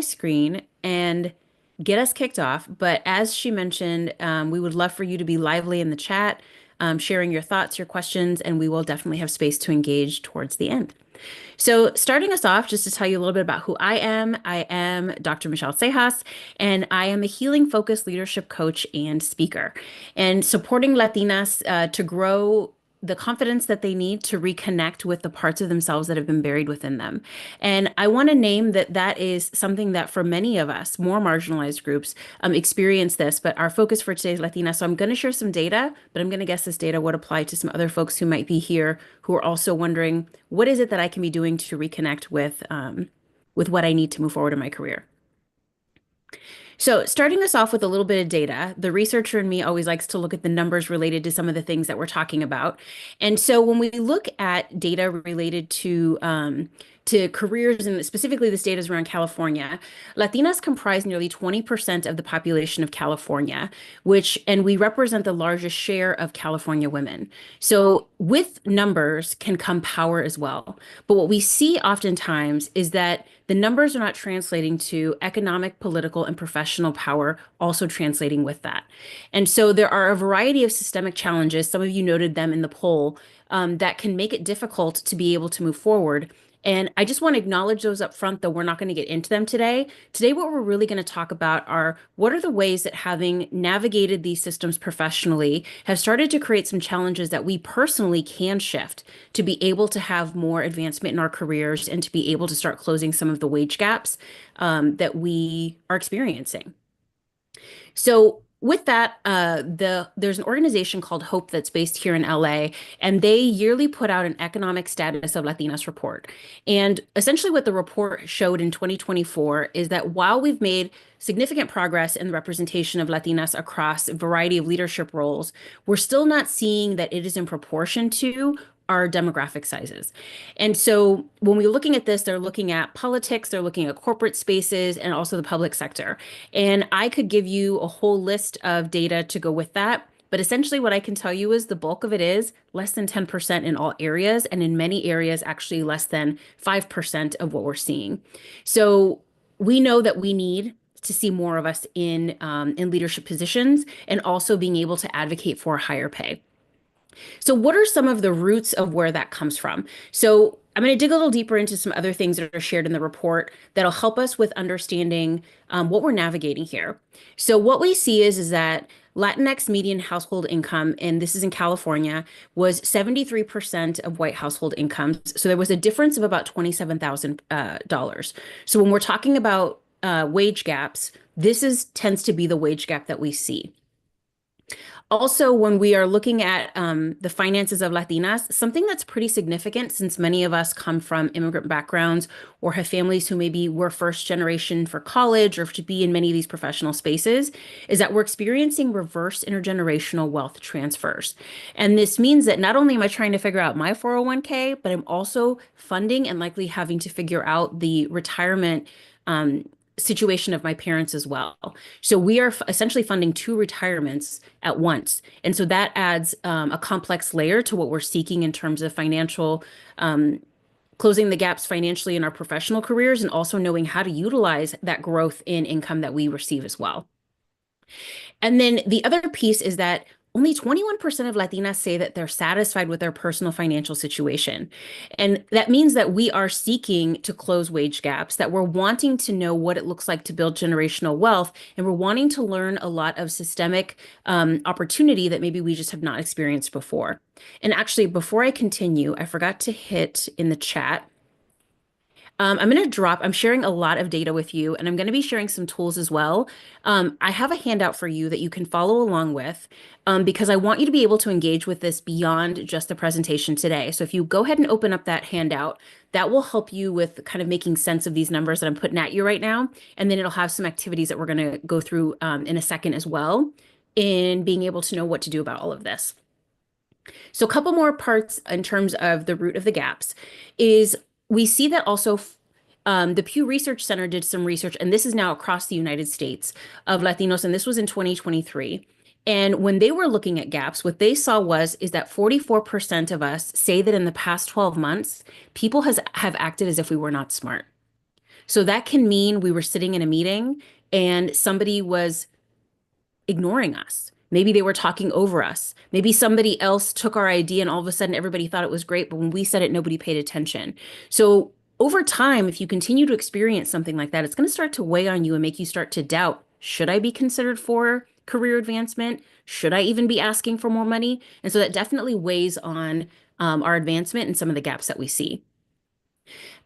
my screen and get us kicked off. But as she mentioned, we would love for you to be lively in the chat, sharing your thoughts, your questions, and we will definitely have space to engage towards the end. So, starting us off, just to tell you a little bit about who I am Dr. Michelle Cejas, and I am a healing focused leadership coach and speaker, and supporting Latinas to grow the confidence that they need to reconnect with the parts of themselves that have been buried within them. And I want to name that that is something that for many of us, more marginalized groups, experience this, but our focus for today is Latina. So I'm going to share some data, but I'm going to guess this data would apply to some other folks who might be here who are also wondering, what is it that I can be doing to reconnect with what I need to move forward in my career? So, starting us off with a little bit of data, the researcher in me always likes to look at the numbers related to some of the things that we're talking about. And so, when we look at data related to careers, and specifically this data is around California, Latinas comprise nearly 20% of the population of California, and we represent the largest share of California women. So, with numbers can come power as well. But what we see oftentimes is that the numbers are not translating to economic, political, and professional power, also translating with that. And so there are a variety of systemic challenges, some of you noted them in the poll, that can make it difficult to be able to move forward. And I just want to acknowledge those up front, though we're not going to get into them today. Today, what we're really going to talk about are what are the ways that having navigated these systems professionally have started to create some challenges that we personally can shift to be able to have more advancement in our careers and to be able to start closing some of the wage gaps that we are experiencing. So with that, there's an organization called Hope that's based here in LA, and they yearly put out an economic status of Latinas report. And essentially what the report showed in 2024 is that while we've made significant progress in the representation of Latinas across a variety of leadership roles, we're still not seeing that it is in proportion to our demographic sizes. And so when we're looking at this, they're looking at politics, they're looking at corporate spaces, and also the public sector. And I could give you a whole list of data to go with that. But essentially, what I can tell you is the bulk of it is less than 10% in all areas, and in many areas, actually less than 5% of what we're seeing. So we know that we need to see more of us in leadership positions and also being able to advocate for higher pay. So, what are some of the roots of where that comes from? So, I'm going to dig a little deeper into some other things that are shared in the report that'll help us with understanding what we're navigating here. So, what we see is that Latinx median household income, and this is in California, was 73% of white household incomes. So, there was a difference of about $27,000. So, when we're talking about wage gaps, tends to be the wage gap that we see. Also, when we are looking at the finances of Latinas, something that's pretty significant since many of us come from immigrant backgrounds or have families who maybe were first generation for college or to be in many of these professional spaces, is that we're experiencing reverse intergenerational wealth transfers. And this means that not only am I trying to figure out my 401k, but I'm also funding and likely having to figure out the retirement situation of my parents as well. So we are essentially funding two retirements at once. And so that adds a complex layer to what we're seeking in terms of financial, closing the gaps financially in our professional careers and also knowing how to utilize that growth in income that we receive as well. And then the other piece is that only 21% of Latinas say that they're satisfied with their personal financial situation. And that means that we are seeking to close wage gaps, that we're wanting to know what it looks like to build generational wealth, and we're wanting to learn a lot of systemic opportunity that maybe we just have not experienced before. And actually, before I continue, I forgot to hit in the chat. I'm sharing a lot of data with you, and I'm going to be sharing some tools as well. I have a handout for you that you can follow along with because I want you to be able to engage with this beyond just the presentation today. So if you go ahead and open up that handout, that will help you with kind of making sense of these numbers that I'm putting at you right now. And then it'll have some activities that we're going to go through in a second as well in being able to know what to do about all of this. So a couple more parts in terms of the root of the gaps is we see that also the Pew Research Center did some research, and this is now across the United States of Latinos, and this was in 2023. And when they were looking at gaps, what they saw is that 44% of us say that in the past 12 months, people have acted as if we were not smart. So that can mean we were sitting in a meeting and somebody was ignoring us. Maybe they were talking over us. Maybe somebody else took our idea and all of a sudden everybody thought it was great, but when we said it, nobody paid attention. So over time, if you continue to experience something like that, it's going to start to weigh on you and make you start to doubt, should I be considered for career advancement? Should I even be asking for more money? And so that definitely weighs on our advancement and some of the gaps that we see.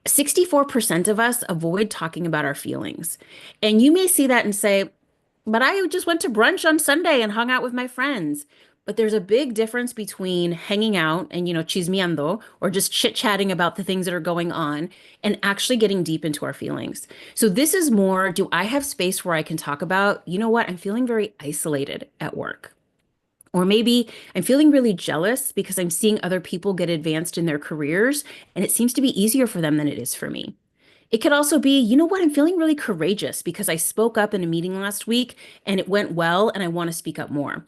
64% of us avoid talking about our feelings. And you may see that and say, but I just went to brunch on Sunday and hung out with my friends. But there's a big difference between hanging out and, chismeando or just chit-chatting about the things that are going on and actually getting deep into our feelings. So this is more, do I have space where I can talk about, you know what, I'm feeling very isolated at work. Or maybe I'm feeling really jealous because I'm seeing other people get advanced in their careers and it seems to be easier for them than it is for me. It could also be, you know what, I'm feeling really courageous because I spoke up in a meeting last week and it went well and I want to speak up more.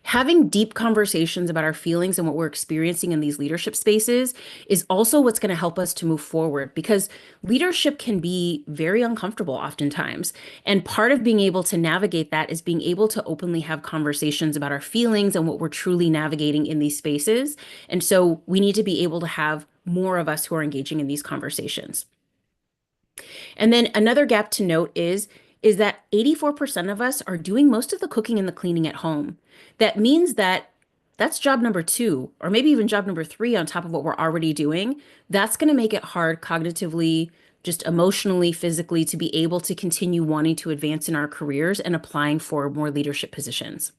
Having deep conversations about our feelings and what we're experiencing in these leadership spaces is also what's going to help us to move forward because leadership can be very uncomfortable oftentimes. And part of being able to navigate that is being able to openly have conversations about our feelings and what we're truly navigating in these spaces. And so we need to be able to have more of us who are engaging in these conversations. And then another gap to note is that 84% of us are doing most of the cooking and the cleaning at home. That means that that's job number two, or maybe even job number three on top of what we're already doing. That's going to make it hard cognitively, just emotionally, physically, to be able to continue wanting to advance in our careers and applying for more leadership positions.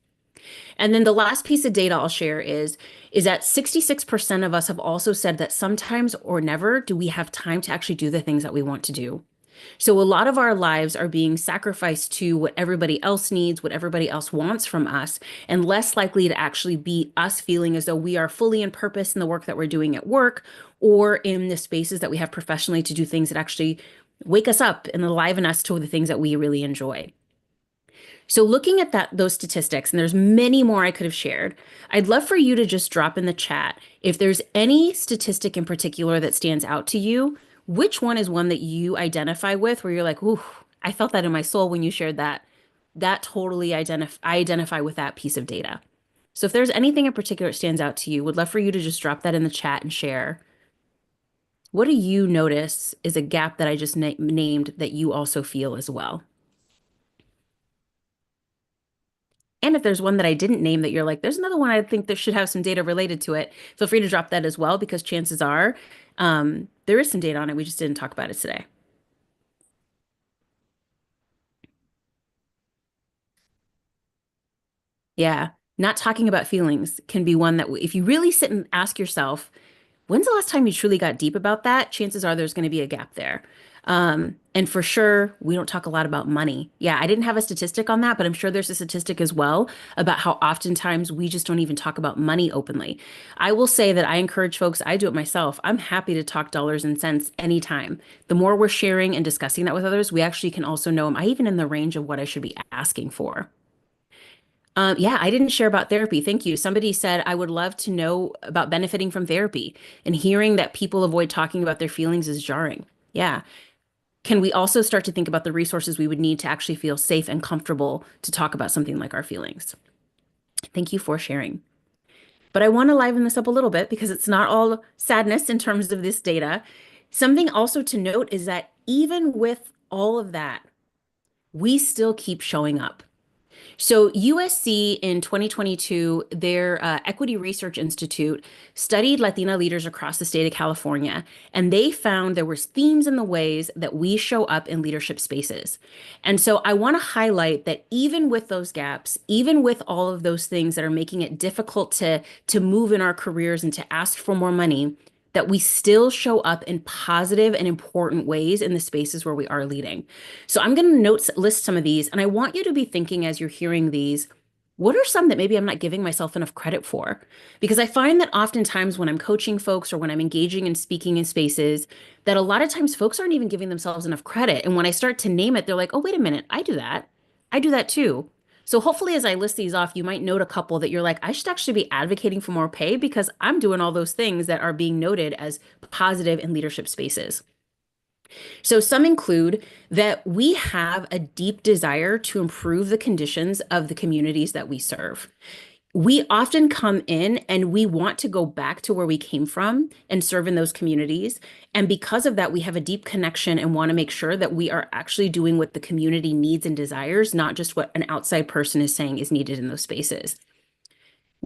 And then the last piece of data I'll share is that 66% of us have also said that sometimes or never do we have time to actually do the things that we want to do. So a lot of our lives are being sacrificed to what everybody else needs, what everybody else wants from us, and less likely to actually be us feeling as though we are fully in purpose in the work that we're doing at work or in the spaces that we have professionally to do things that actually wake us up and enliven us to the things that we really enjoy. So looking at those statistics, and there's many more I could have shared, I'd love for you to just drop in the chat if there's any statistic in particular that stands out to you. Which one is one that you identify with where you're like, ooh, I felt that in my soul when you shared that. That totally I identify with that piece of data. So if there's anything in particular that stands out to you, would love for you to just drop that in the chat and share. What do you notice is a gap that I just named that you also feel as well? And if there's one that I didn't name that you're like, there's another one I think that should have some data related to it, feel free to drop that as well, because chances are there is some data on it. We just didn't talk about it today. Yeah. Not talking about feelings can be one that if you really sit and ask yourself, when's the last time you truly got deep about that? Chances are there's going to be a gap there. And for sure, we don't talk a lot about money. Yeah, I didn't have a statistic on that, but I'm sure there's a statistic as well about how oftentimes we just don't even talk about money openly. I will say that I encourage folks, I do it myself. I'm happy to talk dollars and cents anytime. The more we're sharing and discussing that with others, we actually can also know, am I even in the range of what I should be asking for? Yeah, I didn't share about therapy. Thank you. Somebody said, I would love to know about benefiting from therapy and hearing that people avoid talking about their feelings is jarring. Yeah. Can we also start to think about the resources we would need to actually feel safe and comfortable to talk about something like our feelings? Thank you for sharing. But I want to liven this up a little bit because it's not all sadness in terms of this data. Something also to note is that even with all of that, we still keep showing up. So USC in 2022, their Equity Research Institute studied Latina leaders across the state of California, and they found there was themes in the ways that we show up in leadership spaces. And so I want to highlight that even with those gaps, even with all of those things that are making it difficult to move in our careers and to ask for more money, that we still show up in positive and important ways in the spaces where we are leading. So I'm going to list some of these, and I want you to be thinking as you're hearing these, what are some that maybe I'm not giving myself enough credit for? Because I find that oftentimes when I'm coaching folks or when I'm engaging and speaking in spaces, that a lot of times folks aren't even giving themselves enough credit. And when I start to name it, they're like, oh, wait a minute, I do that. I do that too. So hopefully, as I list these off, you might note a couple that you're like, I should actually be advocating for more pay because I'm doing all those things that are being noted as positive in leadership spaces. So some include that we have a deep desire to improve the conditions of the communities that we serve. We often come in and we want to go back to where we came from and serve in those communities. And because of that, we have a deep connection and want to make sure that we are actually doing what the community needs and desires, not just what an outside person is saying is needed in those spaces.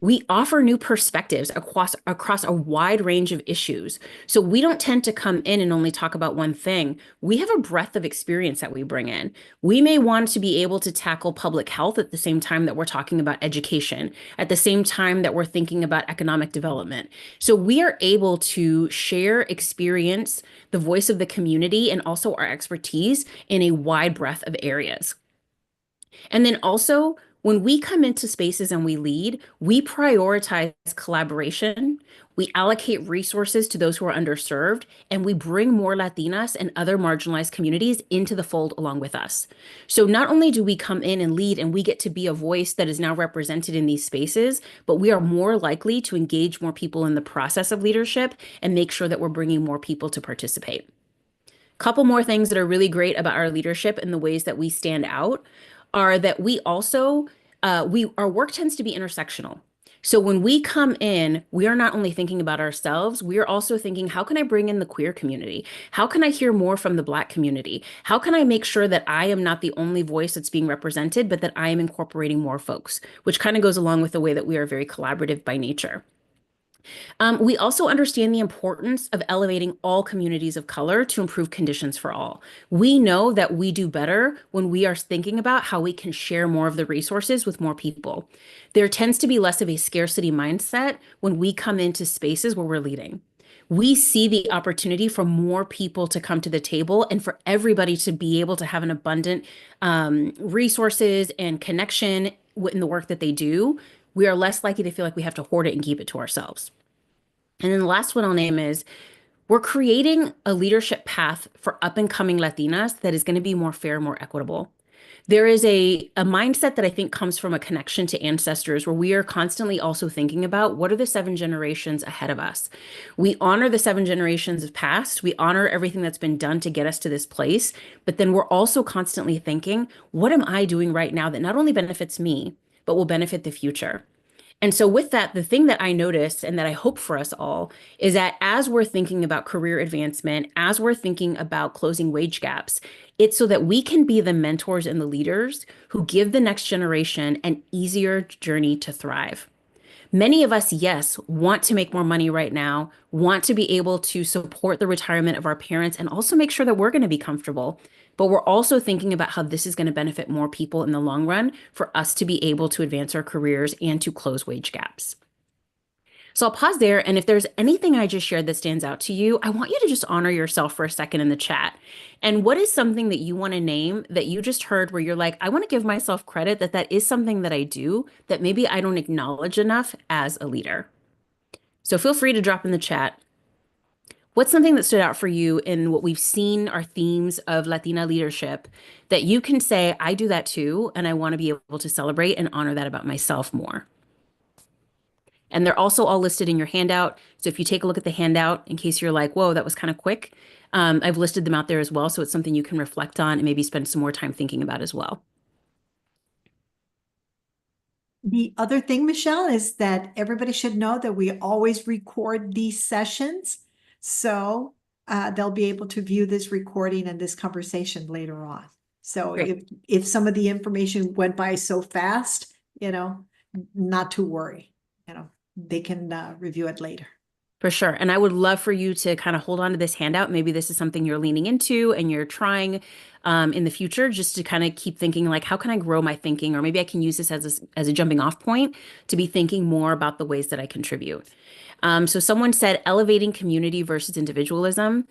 We offer new perspectives across a wide range of issues. So we don't tend to come in and only talk about one thing. We have a breadth of experience that we bring in. We may want to be able to tackle public health at the same time that we're talking about education, at the same time that we're thinking about economic development. So we are able to share experience, the voice of the community, and also our expertise in a wide breadth of areas. And then also, when we come into spaces and we lead, we prioritize collaboration, we allocate resources to those who are underserved, and we bring more Latinas and other marginalized communities into the fold along with us. So not only do we come in and lead and we get to be a voice that is now represented in these spaces, but we are more likely to engage more people in the process of leadership and make sure that we're bringing more people to participate. Couple more things that are really great about our leadership and the ways that we stand out are that we also our work tends to be intersectional. So when we come in, we are not only thinking about ourselves, we are also thinking, how can I bring in the queer community? How can I hear more from the Black community? How can I make sure that I am not the only voice that's being represented, but that I am incorporating more folks, which kind of goes along with the way that we are very collaborative by nature. We also understand the importance of elevating all communities of color to improve conditions for all. We know that we do better when we are thinking about how we can share more of the resources with more people. There tends to be less of a scarcity mindset when we come into spaces where we're leading. We see the opportunity for more people to come to the table and for everybody to be able to have an abundant resources and connection in the work that they do. We are less likely to feel like we have to hoard it and keep it to ourselves. And then the last one I'll name is we're creating a leadership path for up and coming Latinas that is going to be more fair, more equitable. There is a mindset that I think comes from a connection to ancestors where we are constantly also thinking about what are the 7 generations ahead of us. We honor the 7 generations of past, we honor everything that's been done to get us to this place, but then we're also constantly thinking, what am I doing right now that not only benefits me, but will benefit the future? And so, with that, the thing that I noticed and that I hope for us all is that as we're thinking about career advancement, as we're thinking about closing wage gaps, it's so that we can be the mentors and the leaders who give the next generation an easier journey to thrive. Many of us, yes, want to make more money right now, want to be able to support the retirement of our parents, and also make sure that we're going to be comfortable. But we're also thinking about how this is going to benefit more people in the long run for us to be able to advance our careers and to close wage gaps. So I'll pause there. And if there's anything I just shared that stands out to you, I want you to just honor yourself for a second in the chat. And what is something that you want to name that you just heard where you're like, I want to give myself credit that that is something that I do that maybe I don't acknowledge enough as a leader? So feel free to drop in the chat. What's something that stood out for you in what we've seen are themes of Latina leadership that you can say, I do that too, and I want to be able to celebrate and honor that about myself more? And they're also all listed in your handout. So if you take a look at the handout, in case you're like, whoa, that was kind of quick, I've listed them out there as well. So it's something you can reflect on and maybe spend some more time thinking about as well. The other thing, Michelle, is that everybody should know that we always record these sessions. So they'll be able to view this recording and this conversation later on. So if some of the information went by so fast, not to worry, they can review it later. For sure. And I would love for you to kind of hold on to this handout. Maybe this is something you're leaning into and you're trying in the future just to kind of keep thinking like, how can I grow my thinking? Or maybe I can use this as a jumping off point to be thinking more about the ways that I contribute. So someone said elevating community versus individualism.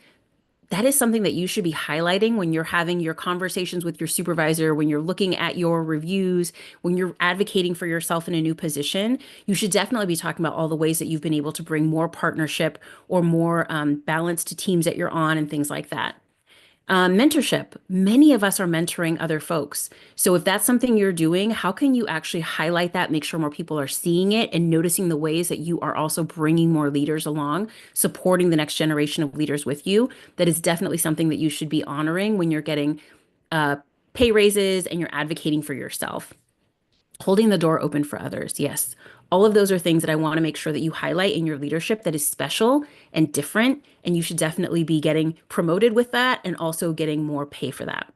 That is something that you should be highlighting when you're having your conversations with your supervisor, when you're looking at your reviews, when you're advocating for yourself in a new position. You should definitely be talking about all the ways that you've been able to bring more partnership or more balance to teams that you're on and things like that. Mentorship. Many of us are mentoring other folks. So if that's something you're doing, how can you actually highlight that, make sure more people are seeing it and noticing the ways that you are also bringing more leaders along, supporting the next generation of leaders with you? That is definitely something that you should be honoring when you're getting uh, pay raises and you're advocating for yourself. Holding the door open for others. Yes. All of those are things that I want to make sure that you highlight in your leadership that is special and different. And you should definitely be getting promoted with that and also getting more pay for that.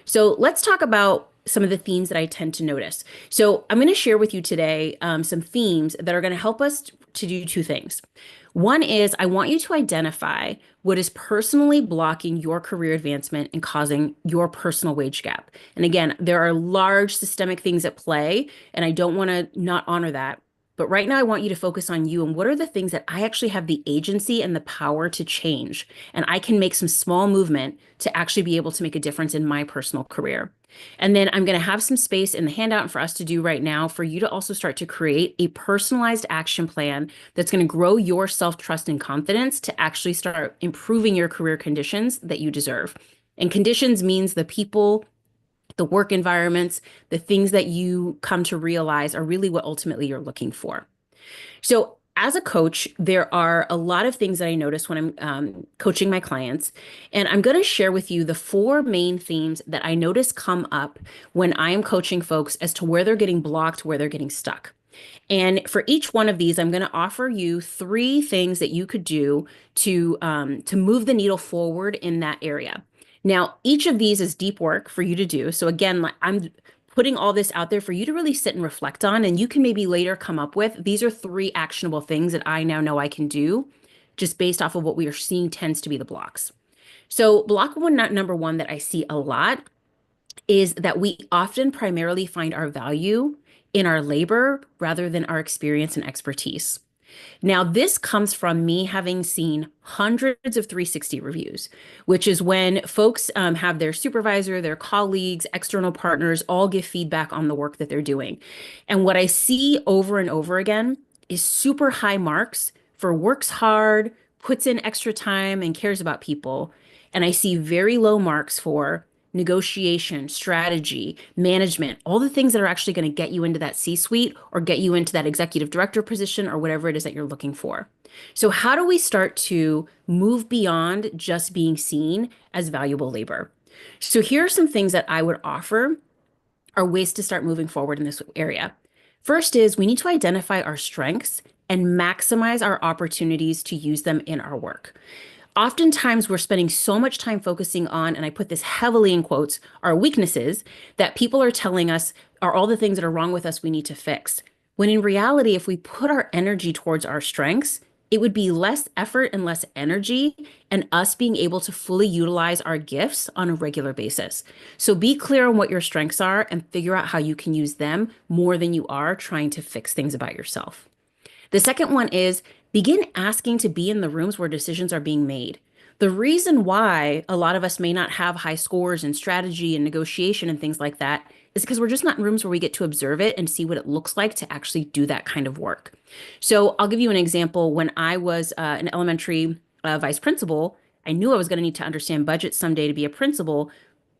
So let's talk about some of the themes that I tend to notice. So I'm going to share with you today some themes that are going to help us to do two things. One is I want you to identify what is personally blocking your career advancement and causing your personal wage gap. And again, there are large systemic things at play, and I don't want to not honor that. But right now, I want you to focus on you and what are the things that I actually have the agency and the power to change. And I can make some small movement to actually be able to make a difference in my personal career. And then I'm going to have some space in the handout for us to do right now for you to also start to create a personalized action plan that's going to grow your self-trust and confidence to actually start improving your career conditions that you deserve. And conditions means the people, the work environments, the things that you come to realize are really what ultimately you're looking for. So, as a coach, there are a lot of things that I notice when I'm coaching my clients. And I'm going to share with you the four main themes that I notice come up when I am coaching folks as to where they're getting blocked, where they're getting stuck. And for each one of these, I'm going to offer you three things that you could do to move the needle forward in that area. Now, each of these is deep work for you to do. So again, I'm putting all this out there for you to really sit and reflect on, and you can maybe later come up with these are three actionable things that I now know I can do just based off of what we are seeing tends to be the blocks. So block one, number one that I see a lot is that we often primarily find our value in our labor rather than our experience and expertise. Now, this comes from me having seen hundreds of 360 reviews, which is when folks have their supervisor, their colleagues, external partners all give feedback on the work that they're doing. And what I see over and over again is super high marks for works hard, puts in extra time, and cares about people. And I see very low marks for negotiation, strategy, management, all the things that are actually going to get you into that C-suite or get you into that executive director position or whatever it is that you're looking for. So, how do we start to move beyond just being seen as valuable labor? So, here are some things that I would offer are ways to start moving forward in this area. First is we need to identify our strengths and maximize our opportunities to use them in our work. Oftentimes, we're spending so much time focusing on, and I put this heavily in quotes, our weaknesses that people are telling us are all the things that are wrong with us we need to fix. When in reality, if we put our energy towards our strengths, it would be less effort and less energy, and us being able to fully utilize our gifts on a regular basis. So be clear on what your strengths are and figure out how you can use them more than you are trying to fix things about yourself. The second one is begin asking to be in the rooms where decisions are being made. The reason why a lot of us may not have high scores in strategy and negotiation and things like that is because we're just not in rooms where we get to observe it and see what it looks like to actually do that kind of work. So I'll give you an example. When I was an elementary vice principal, I knew I was going to need to understand budgets someday to be a principal,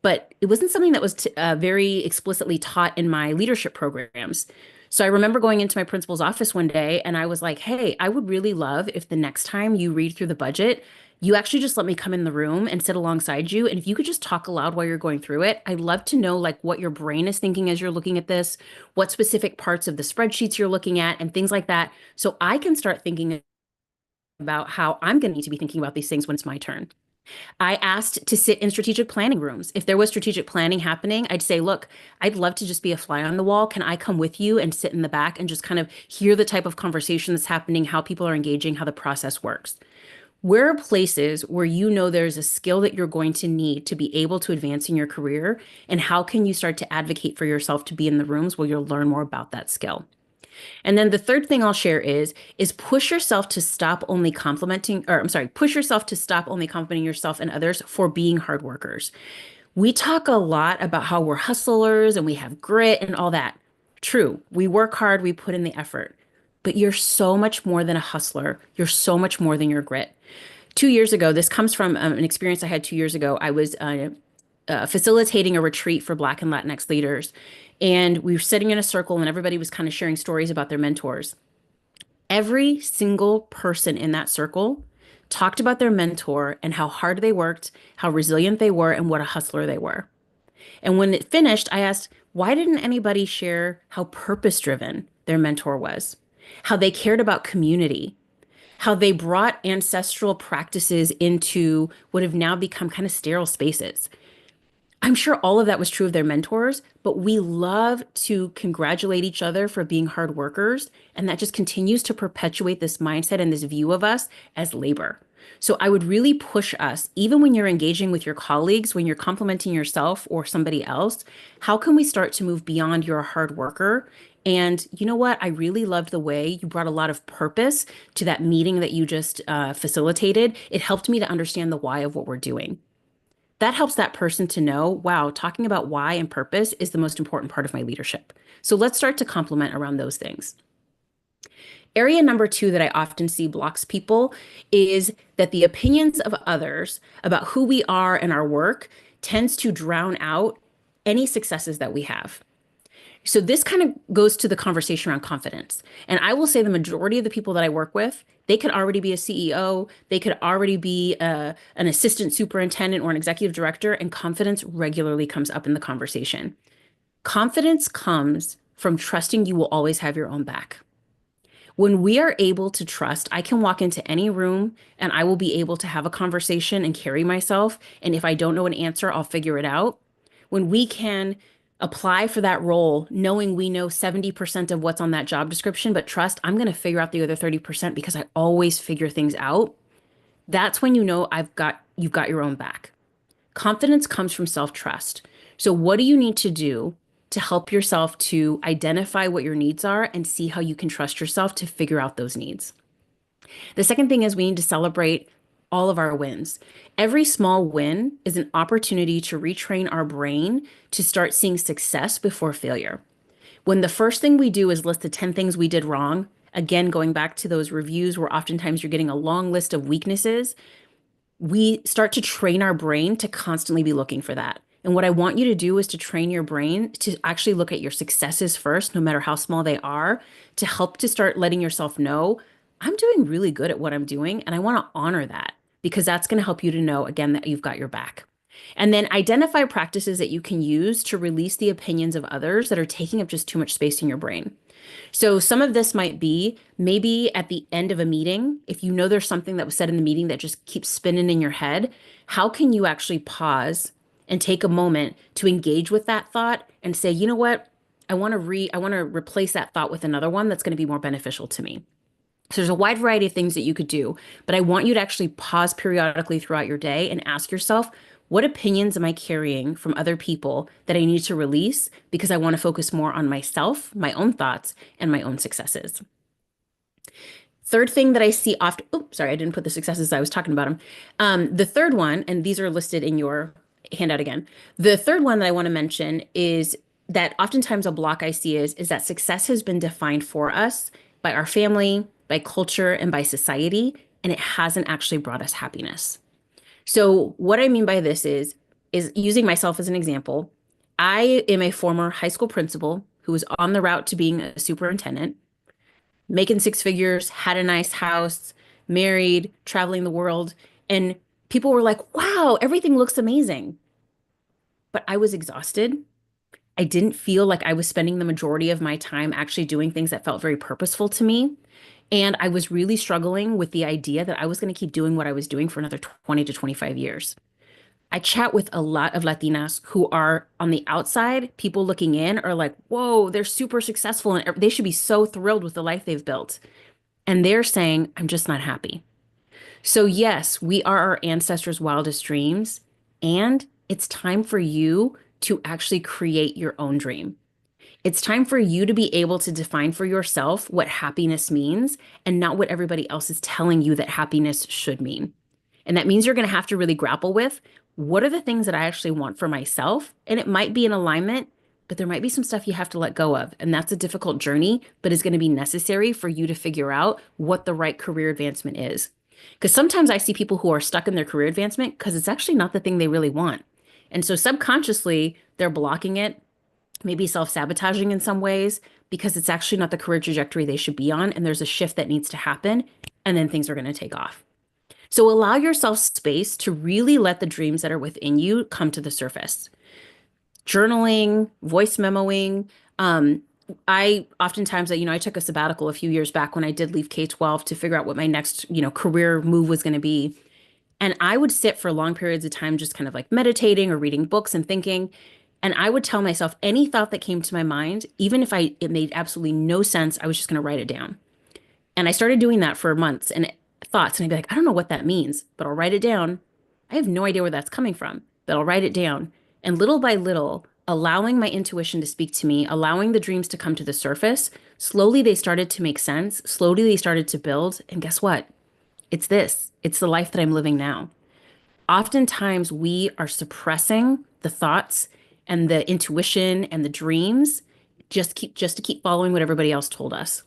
but it wasn't something that was very explicitly taught in my leadership programs. So I remember going into my principal's office one day and I was like, hey, I would really love if the next time you read through the budget, you actually just let me come in the room and sit alongside you. And if you could just talk aloud while you're going through it, I'd love to know like what your brain is thinking as you're looking at this, what specific parts of the spreadsheets you're looking at and things like that. So I can start thinking about how I'm going to need to be thinking about these things when it's my turn. I asked to sit in strategic planning rooms. If there was strategic planning happening, I'd say, look, I'd love to just be a fly on the wall. Can I come with you and sit in the back and just kind of hear the type of conversation that's happening, how people are engaging, how the process works? Where are places where you know there's a skill that you're going to need to be able to advance in your career? And how can you start to advocate for yourself to be in the rooms where you'll learn more about that skill? And then the third thing I'll share is push yourself to stop only complimenting, or I'm sorry, push yourself to stop only complimenting yourself and others for being hard workers. We talk a lot about how we're hustlers and we have grit and all that. True, we work hard, we put in the effort, but you're so much more than a hustler. You're so much more than your grit. 2 years ago, this comes from an experience I had 2 years ago. I was facilitating a retreat for Black and Latinx leaders. And we were sitting in a circle, and everybody was kind of sharing stories about their mentors. Every single person in that circle talked about their mentor and how hard they worked, how resilient they were, and what a hustler they were. And when it finished, I asked, why didn't anybody share how purpose driven their mentor was? How they cared about community, how they brought ancestral practices into what have now become kind of sterile spaces. I'm sure all of that was true of their mentors, but we love to congratulate each other for being hard workers. And that just continues to perpetuate this mindset and this view of us as labor. So I would really push us, even when you're engaging with your colleagues, when you're complimenting yourself or somebody else, how can we start to move beyond you're a hard worker? And you know what? I really loved the way you brought a lot of purpose to that meeting that you just facilitated. It helped me to understand the why of what we're doing. That helps that person to know, wow, talking about why and purpose is the most important part of my leadership. So let's start to complement around those things. Area number two that I often see blocks people is that the opinions of others about who we are and our work tends to drown out any successes that we have. So this kind of goes to the conversation around confidence. And I will say the majority of the people that I work with, they could already be a CEO, they could already be an assistant superintendent or an executive director, and confidence regularly comes up in the conversation. Confidence comes from trusting you will always have your own back. When we are able to trust, I can walk into any room and I will be able to have a conversation and carry myself. And if I don't know an answer, I'll figure it out. When we can apply for that role, knowing we know 70% of what's on that job description, but trust, I'm going to figure out the other 30% because I always figure things out. That's when you know you've got your own back. Confidence comes from self-trust. So what do you need to do to help yourself to identify what your needs are and see how you can trust yourself to figure out those needs? The second thing is we need to celebrate all of our wins. Every small win is an opportunity to retrain our brain to start seeing success before failure. When the first thing we do is list the 10 things we did wrong, again, going back to those reviews where oftentimes you're getting a long list of weaknesses, we start to train our brain to constantly be looking for that. And what I want you to do is to train your brain to actually look at your successes first, no matter how small they are, to help to start letting yourself know, I'm doing really good at what I'm doing, and I want to honor that because that's going to help you to know, again, that you've got your back. And then identify practices that you can use to release the opinions of others that are taking up just too much space in your brain. So some of this might be maybe at the end of a meeting, if you know there's something that was said in the meeting that just keeps spinning in your head, how can you actually pause and take a moment to engage with that thought and say, you know what? I want to replace that thought with another one that's going to be more beneficial to me. So there's a wide variety of things that you could do, but I want you to actually pause periodically throughout your day and ask yourself, what opinions am I carrying from other people that I need to release because I want to focus more on myself, my own thoughts, and my own successes. Third thing that I see often, oh, sorry, I didn't put the successes, I was talking about them. The third one, and these are listed in your handout again. The third one that I want to mention is that oftentimes a block I see is that success has been defined for us by our family, by culture, and by society, and it hasn't actually brought us happiness. So what I mean by this is using myself as an example. I am a former high school principal who was on the route to being a superintendent, making six figures, had a nice house, married, traveling the world, and people were like, "Wow, everything looks amazing." But I was exhausted. I didn't feel like I was spending the majority of my time actually doing things that felt very purposeful to me. And I was really struggling with the idea that I was going to keep doing what I was doing for another 20 to 25 years. I chat with a lot of Latinas who are on the outside, people looking in are like, whoa, they're super successful and they should be so thrilled with the life they've built. And they're saying, I'm just not happy. So, yes, we are our ancestors' wildest dreams. And it's time for you to actually create your own dream. It's time for you to be able to define for yourself what happiness means and not what everybody else is telling you that happiness should mean. And that means you're going to have to really grapple with what are the things that I actually want for myself? And it might be in alignment, but there might be some stuff you have to let go of. And that's a difficult journey, but is going to be necessary for you to figure out what the right career advancement is. Because sometimes I see people who are stuck in their career advancement because it's actually not the thing they really want. And so subconsciously, they're blocking it, maybe self-sabotaging in some ways, because it's actually not the career trajectory they should be on. And there's a shift that needs to happen, and then things are going to take off. So allow yourself space to really let the dreams that are within you come to the surface. Journaling, voice memoing. Um, I oftentimes, I took a sabbatical a few years back when I did leave K-12 to figure out what my next, career move was going to be. And I would sit for long periods of time, just kind of like meditating or reading books and thinking. And I would tell myself any thought that came to my mind, even if it made absolutely no sense, I was just going to write it down. And I started doing that for months and thoughts. And I'd be like, I don't know what that means, but I'll write it down. I have no idea where that's coming from, but I'll write it down. And little by little, allowing my intuition to speak to me, allowing the dreams to come to the surface, slowly they started to make sense. Slowly they started to build. And guess what? It's this. It's the life that I'm living now. Oftentimes we are suppressing the thoughts and the intuition and the dreams just to keep following what everybody else told us.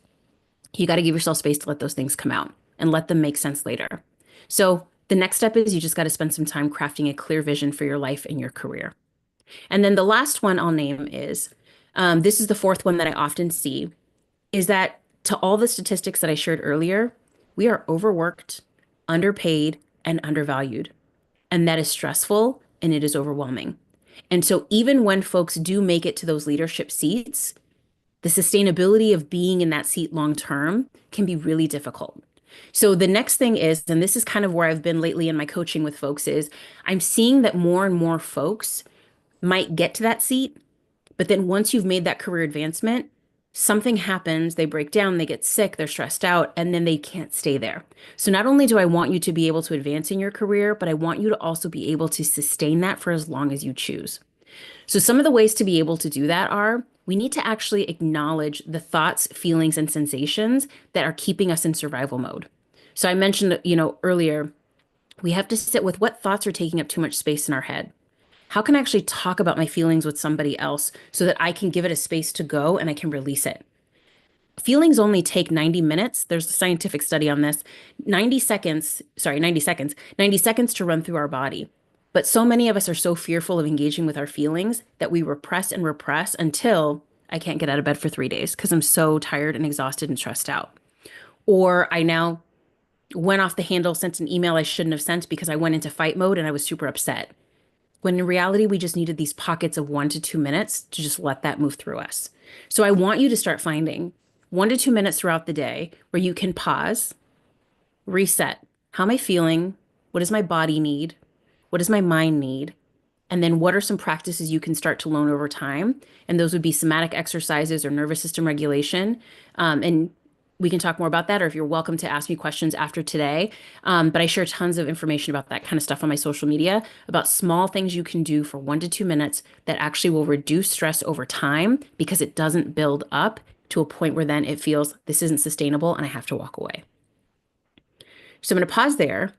You got to give yourself space to let those things come out and let them make sense later. So the next step is you just got to spend some time crafting a clear vision for your life and your career. And then the last one I'll name is this is the fourth one that I often see is that to all the statistics that I shared earlier, we are overworked, underpaid, and undervalued. And that is stressful and it is overwhelming. And so even when folks do make it to those leadership seats, the sustainability of being in that seat long term can be really difficult. So the next thing is, and this is kind of where I've been lately in my coaching with folks, is I'm seeing that more and more folks might get to that seat, but then once you've made that career advancement, something happens, they break down, they get sick, they're stressed out, and then they can't stay there. So not only do I want you to be able to advance in your career, but I want you to also be able to sustain that for as long as you choose. So some of the ways to be able to do that are we need to actually acknowledge the thoughts, feelings, and sensations that are keeping us in survival mode. So I mentioned, earlier, we have to sit with what thoughts are taking up too much space in our head. How can I actually talk about my feelings with somebody else so that I can give it a space to go and I can release it? Feelings only take 90 minutes. There's a scientific study on this. 90 seconds to run through our body. But so many of us are so fearful of engaging with our feelings that we repress and repress until I can't get out of bed for 3 days because I'm so tired and exhausted and stressed out. Or I now went off the handle, sent an email I shouldn't have sent because I went into fight mode and I was super upset. When in reality, we just needed these pockets of 1 to 2 minutes to just let that move through us. So I want you to start finding 1 to 2 minutes throughout the day where you can pause, reset. How am I feeling? What does my body need? What does my mind need? And then what are some practices you can start to learn over time? And those would be somatic exercises or nervous system regulation. And we can talk more about that, or if you're welcome to ask me questions after today. But I share tons of information about that kind of stuff on my social media about small things you can do for 1 to 2 minutes that actually will reduce stress over time because it doesn't build up to a point where then it feels this isn't sustainable and I have to walk away. So I'm going to pause there.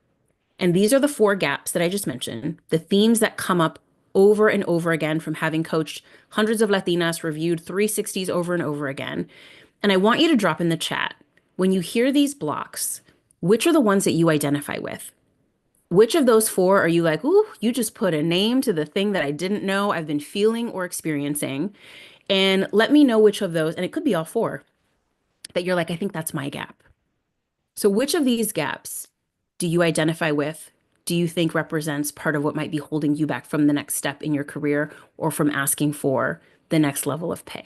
And these are the four gaps that I just mentioned, the themes that come up over and over again from having coached hundreds of Latinas, reviewed 360s over and over again. And I want you to drop in the chat, when you hear these blocks, which are the ones that you identify with? Which of those four are you like, ooh, you just put a name to the thing that I didn't know I've been feeling or experiencing? And let me know which of those, and it could be all four, that you're like, I think that's my gap. So which of these gaps do you identify with? Do you think represents part of what might be holding you back from the next step in your career or from asking for the next level of pay?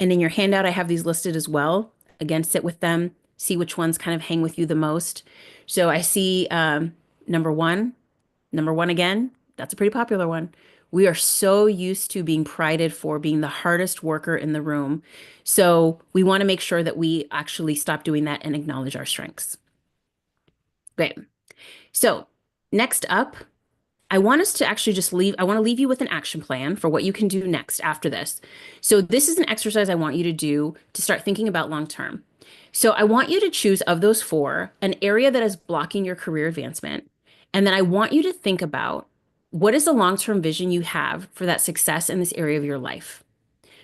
And in your handout, I have these listed as well. Again, sit with them, see which ones kind of hang with you the most. So I see number one, number one again, that's a pretty popular one. We are so used to being prided for being the hardest worker in the room. So we want to make sure that we actually stop doing that and acknowledge our strengths. Great. So next up, I want us to actually I want to leave you with an action plan for what you can do next after this. So this is an exercise I want you to do to start thinking about long term. So I want you to choose of those four an area that is blocking your career advancement. And then I want you to think about what is the long-term vision you have for that success in this area of your life.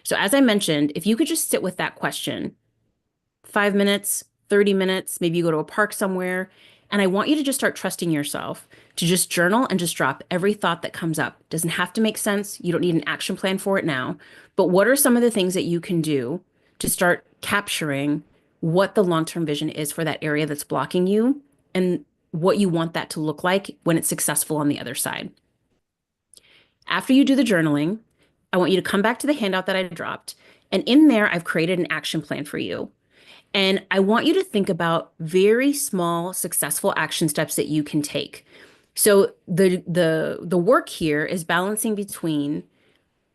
So, as I mentioned, if you could just sit with that question 5 minutes, 30 minutes, maybe you go to a park somewhere. And I want you to just start trusting yourself to just journal and just drop every thought that comes up. Doesn't have to make sense. You don't need an action plan for it now. But what are some of the things that you can do to start capturing what the long-term vision is for that area that's blocking you and what you want that to look like when it's successful on the other side? After you do the journaling, I want you to come back to the handout that I dropped. And in there, I've created an action plan for you. And I want you to think about very small, successful action steps that you can take. So the work here is balancing between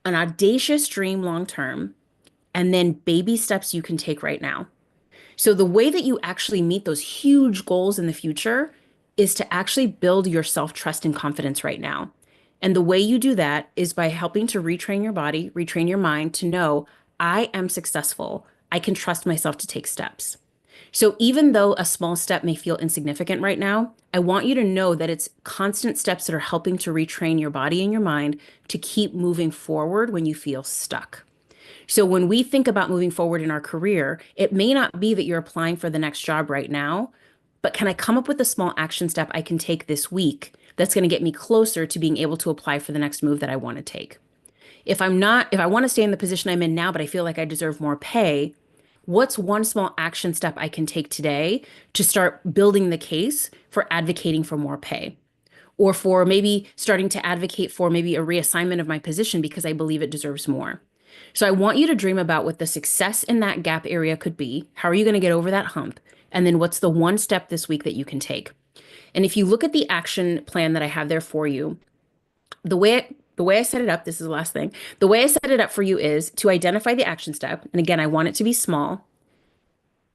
an audacious dream long term and then baby steps you can take right now. So the way that you actually meet those huge goals in the future is to actually build your self-trust and confidence right now. And the way you do that is by helping to retrain your body, retrain your mind to know I am successful. I can trust myself to take steps. So even though a small step may feel insignificant right now, I want you to know that it's constant steps that are helping to retrain your body and your mind to keep moving forward when you feel stuck. So when we think about moving forward in our career, it may not be that you're applying for the next job right now, but can I come up with a small action step I can take this week that's going to get me closer to being able to apply for the next move that I want to take? If I want to stay in the position I'm in now, but I feel like I deserve more pay, what's one small action step I can take today to start building the case for advocating for more pay? Or for maybe starting to advocate for maybe a reassignment of my position because I believe it deserves more. So I want you to dream about what the success in that gap area could be. How are you going to get over that hump? And then what's the one step this week that you can take? And if you look at the action plan that I have there for you, the way I set it up, this is the last thing. The way I set it up for you is to identify the action step. And again, I want it to be small.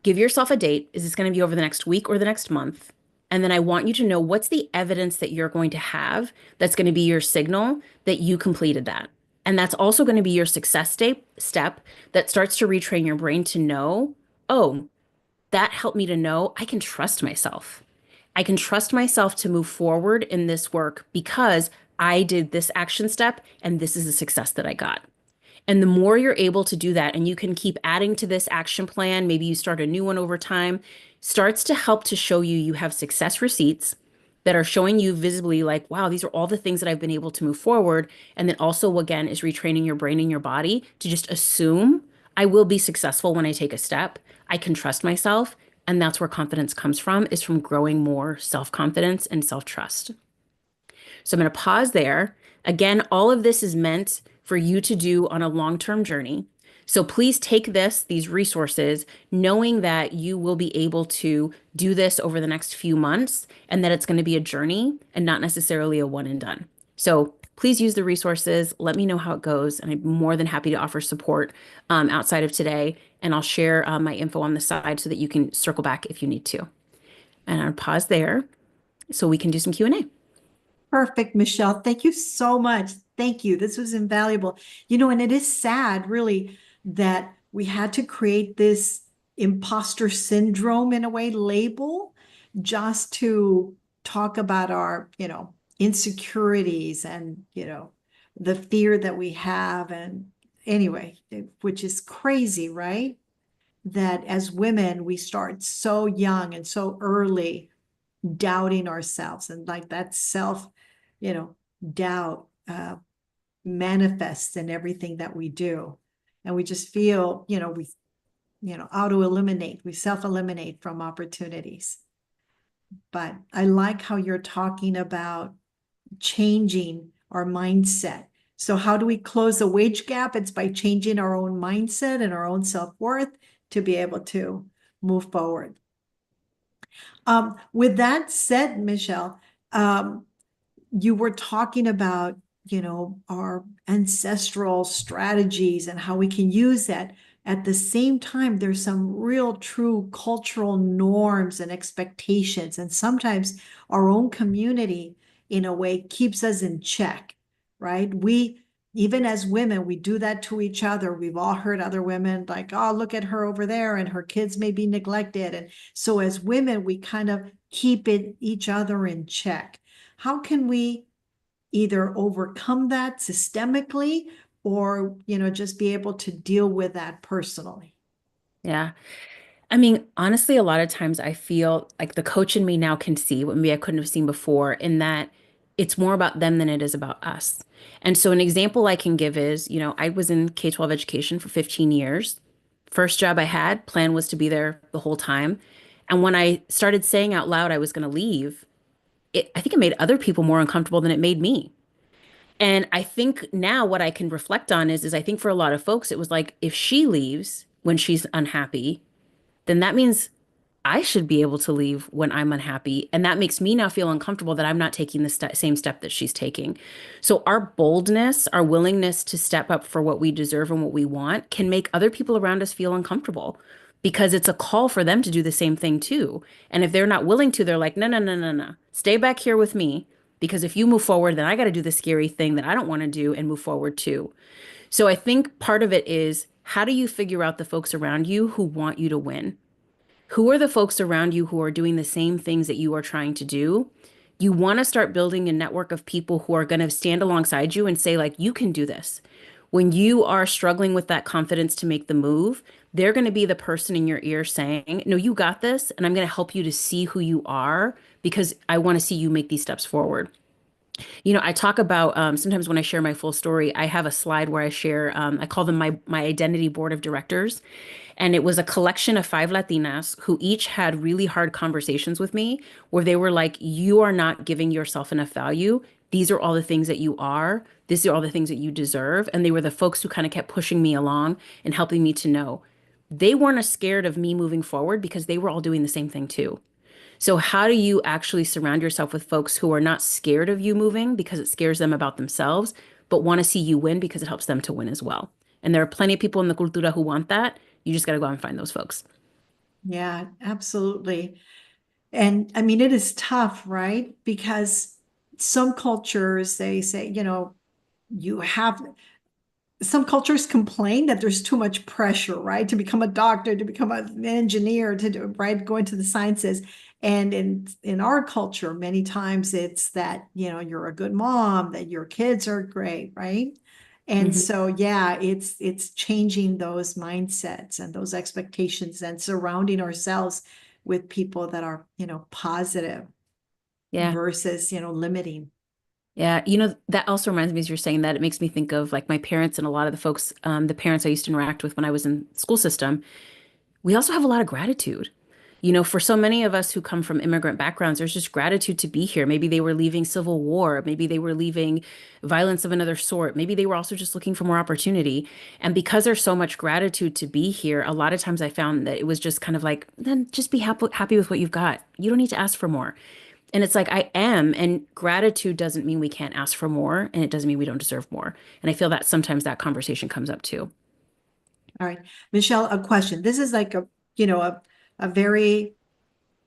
Give yourself a date. Is this going to be over the next week or the next month? And then I want you to know what's the evidence that you're going to have that's going to be your signal that you completed that. And that's also going to be your success step that starts to retrain your brain to know, oh, that helped me to know I can trust myself. I can trust myself to move forward in this work because I did this action step and this is the success that I got. And the more you're able to do that, and you can keep adding to this action plan, maybe you start a new one over time, starts to help to show you you have success receipts that are showing you visibly, like, wow, these are all the things that I've been able to move forward. And then also, again, is retraining your brain and your body to just assume I will be successful when I take a step. I can trust myself. And that's where confidence comes from, is from growing more self-confidence and self-trust. So I'm going to pause there. Again, all of this is meant for you to do on a long-term journey. So please take these resources, knowing that you will be able to do this over the next few months and that it's going to be a journey and not necessarily a one and done. So please use the resources. Let me know how it goes. And I'm more than happy to offer support outside of today. And I'll share my info on the side so that you can circle back if you need to. And I'll pause there so we can do some Q&A. Perfect, Michelle. Thank you so much. Thank you. This was invaluable. And it is sad, really, that we had to create this imposter syndrome, in a way, label just to talk about our, insecurities and, the fear that we have. And anyway, which is crazy, right? That as women, we start so young and so early doubting ourselves, and like that self, you know, doubt manifests in everything that we do. And we just feel, we self-eliminate from opportunities. But I like how you're talking about changing our mindset. So how do we close the wage gap? It's by changing our own mindset and our own self-worth to be able to move forward. With that said, Michelle, you were talking about, our ancestral strategies and how we can use that. At the same time, there's some real true cultural norms and expectations. And sometimes our own community, in a way, keeps us in check, right? Even as women, we do that to each other. We've all heard other women like, oh, look at her over there, and her kids may be neglected. And so as women, we kind of keep each other in check. How can we either overcome that systemically or, just be able to deal with that personally. Yeah. I mean, honestly, a lot of times I feel like the coach in me now can see what maybe I couldn't have seen before, in that it's more about them than it is about us. And so, an example I can give is, I was in K-12 education for 15 years. First job I had, plan was to be there the whole time. And when I started saying out loud I was going to leave, I think it made other people more uncomfortable than it made me. And I think now what I can reflect on is I think for a lot of folks, it was like, if she leaves when she's unhappy, then that means I should be able to leave when I'm unhappy. And that makes me now feel uncomfortable that I'm not taking the same step that she's taking. So, our boldness, our willingness to step up for what we deserve and what we want can make other people around us feel uncomfortable, because it's a call for them to do the same thing too. And if they're not willing to, they're like, no, no, no, no, no, stay back here with me. Because if you move forward, then I got to do the scary thing that I don't want to do and move forward too. So, I think part of it is, how do you figure out the folks around you who want you to win? Who are the folks around you who are doing the same things that you are trying to do? You want to start building a network of people who are going to stand alongside you and say, like, you can do this. When you are struggling with that confidence to make the move, they're going to be the person in your ear saying, no, you got this. And I'm going to help you to see who you are, because I want to see you make these steps forward. I talk about, sometimes when I share my full story, I have a slide where I share, I call them my identity board of directors. And it was a collection of 5 Latinas who each had really hard conversations with me, where they were like, you are not giving yourself enough value. These are all the things that you are. These are all the things that you deserve. And they were the folks who kind of kept pushing me along and helping me to know. They weren't as scared of me moving forward because they were all doing the same thing too. So, how do you actually surround yourself with folks who are not scared of you moving because it scares them about themselves, but want to see you win because it helps them to win as well? And there are plenty of people in the cultura who want that. You just got to go out and find those folks. Yeah, absolutely. And I mean, it is tough, right? Because some cultures, they say, you have some cultures complain that there's too much pressure, right? To become a doctor, to become an engineer, to do, right, go into the sciences. And in our culture, many times it's that, you're a good mom, that your kids are great, right? And Hmm. so, yeah, it's changing those mindsets and those expectations and surrounding ourselves with people that are, positive Yeah. versus, limiting. Yeah. That also reminds me, as you're saying that, it makes me think of like my parents and a lot of the folks, the parents I used to interact with when I was in school system. We also have a lot of gratitude. For so many of us who come from immigrant backgrounds, there's just gratitude to be here. Maybe they were leaving civil war. Maybe they were leaving violence of another sort. Maybe they were also just looking for more opportunity. And because there's so much gratitude to be here, a lot of times I found that it was just kind of like, then just be happy with what you've got. You don't need to ask for more. And it's like, I am. And gratitude doesn't mean we can't ask for more. And it doesn't mean we don't deserve more. And I feel that sometimes that conversation comes up too. All right, Michelle, a question. This is like a very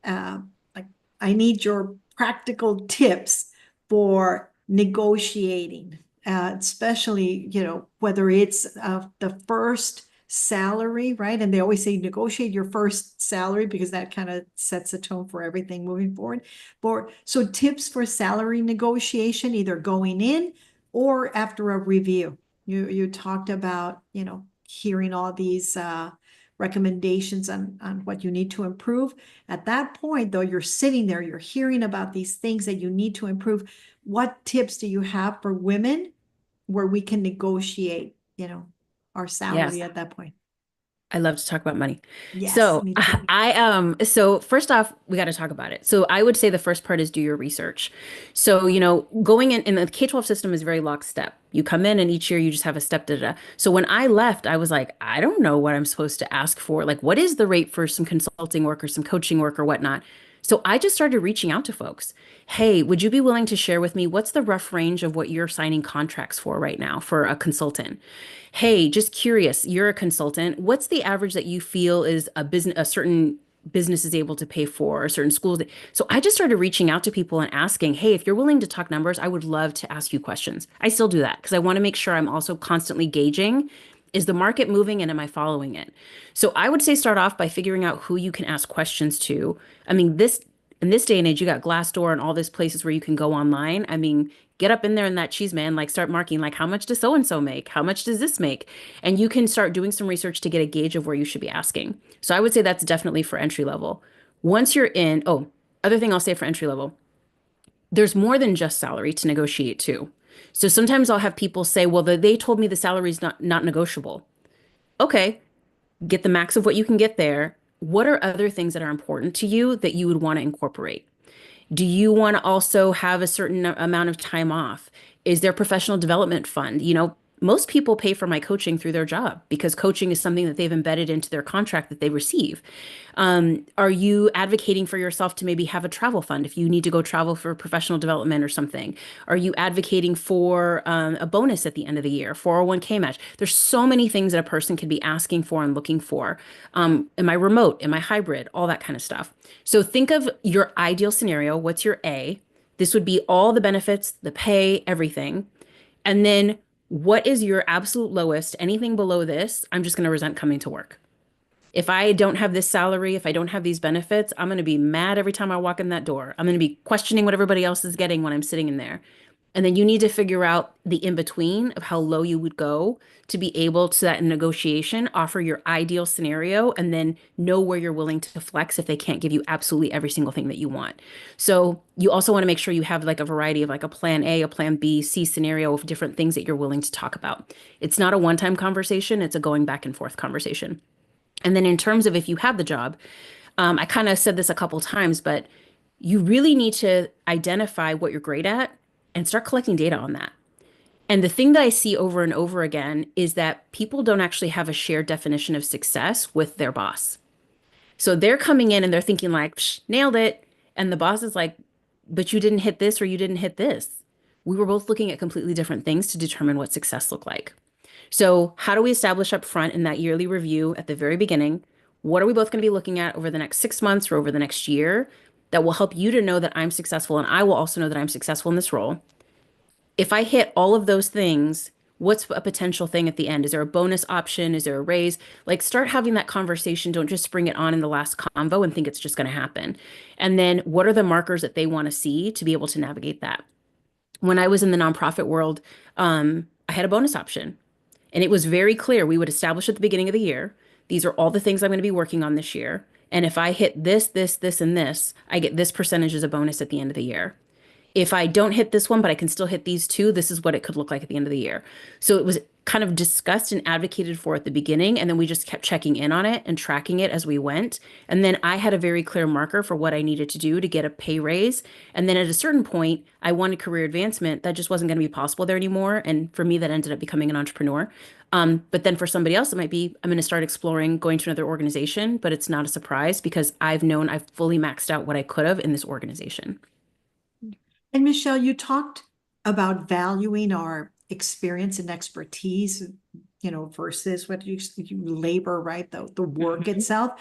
uh, like I need your practical tips for negotiating, especially, whether it's the first salary, right? And they always say negotiate your first salary because that kind of sets the tone for everything moving forward. So tips for salary negotiation, either going in or after a review. You talked about, hearing all these recommendations on what you need to improve. At that point, though, you're sitting there, you're hearing about these things that you need to improve. What tips do you have for women where we can negotiate, our salary Yes. at that point? I love to talk about money. Yes, So me too. so first off, we got to talk about it. So I would say the first part is do your research. So, going in the K-12 system is very lockstep. You come in and each year you just have a step da, da, da. So when I left, I was like, I don't know what I'm supposed to ask for. Like, what is the rate for some consulting work or some coaching work or whatnot? So I just started reaching out to folks. Hey, would you be willing to share with me what's the rough range of what you're signing contracts for right now for a consultant? Hey, just curious, you're a consultant. What's the average that you feel is a certain business is able to pay for, or certain schools? So I just started reaching out to people and asking, hey, if you're willing to talk numbers, I would love to ask you questions. I still do that because I want to make sure I'm also constantly gauging, is the market moving and am I following it? So I would say start off by figuring out who you can ask questions to. I mean, this In this day and age, you got Glassdoor and all these places where you can go online. I mean, get up in there in that cheese man, like start marking, like how much does so and so make? How much does this make? And you can start doing some research to get a gauge of where you should be asking. So I would say that's definitely for entry level. Once you're in, oh, other thing I'll say for entry level, there's more than just salary to negotiate too. So sometimes I'll have people say, well, they told me the salary is not negotiable. Okay, get the max of what you can get there. What are other things that are important to you that you would want to incorporate? Do you want to also have a certain amount of time off? Is there a professional development fund? Most people pay for my coaching through their job because coaching is something that they've embedded into their contract that they receive. Are you advocating for yourself to maybe have a travel fund if you need to go travel for professional development or something? Are you advocating for a bonus at the end of the year, 401k match? There's so many things that a person could be asking for and looking for. Am I remote? Am I hybrid? All that kind of stuff. So think of your ideal scenario. What's your A? This would be all the benefits, the pay, everything. And then what is your absolute lowest? Anything below this, I'm just going to resent coming to work. If I don't have this salary, if I don't have these benefits, I'm going to be mad every time I walk in that door. I'm going to be questioning what everybody else is getting when I'm sitting in there. And then you need to figure out the in between of how low you would go to be able to that negotiation, offer your ideal scenario, and then know where you're willing to flex if they can't give you absolutely every single thing that you want. So you also want to make sure you have like a variety of like a plan A, a plan B, C scenario of different things that you're willing to talk about. It's not a one-time conversation, it's a going back and forth conversation. And then in terms of if you have the job, I kind of said this a couple times, but you really need to identify what you're great at and start collecting data on that. And the thing that I see over and over again is that people don't actually have a shared definition of success with their boss. So they're coming in and they're thinking like, Psh, nailed it. And the boss is like, but you didn't hit this or you didn't hit this. We were both looking at completely different things to determine what success looked like. So, how do we establish up front in that yearly review at the very beginning? What are we both going to be looking at over the next 6 months or over the next year that will help you to know that I'm successful and I will also know that I'm successful in this role? If I hit all of those things, what's a potential thing at the end? Is there a bonus option? Is there a raise? Like, start having that conversation. Don't just spring it on in the last convo and think it's just going to happen. And then, what are the markers that they want to see to be able to navigate that? When I was in the nonprofit world, I had a bonus option. And it was very clear we would establish at the beginning of the year, these are all the things I'm going to be working on this year. And if I hit this, and this, I get this percentage as a bonus at the end of the year. If I don't hit this one, but I can still hit these two, this is what it could look like at the end of the year. So it was kind of discussed and advocated for at the beginning. And then we just kept checking in on it and tracking it as we went. And then I had a very clear marker for what I needed to do to get a pay raise. And then at a certain point, I wanted career advancement. That just wasn't going to be possible there anymore. And for me, that ended up becoming an entrepreneur. But then for somebody else, it might be I'm going to start exploring going to another organization, but it's not a surprise because I've known I've fully maxed out what I could have in this organization. And Michelle, you talked about valuing our experience and expertise, versus what you labor, right? The work Mhm. itself.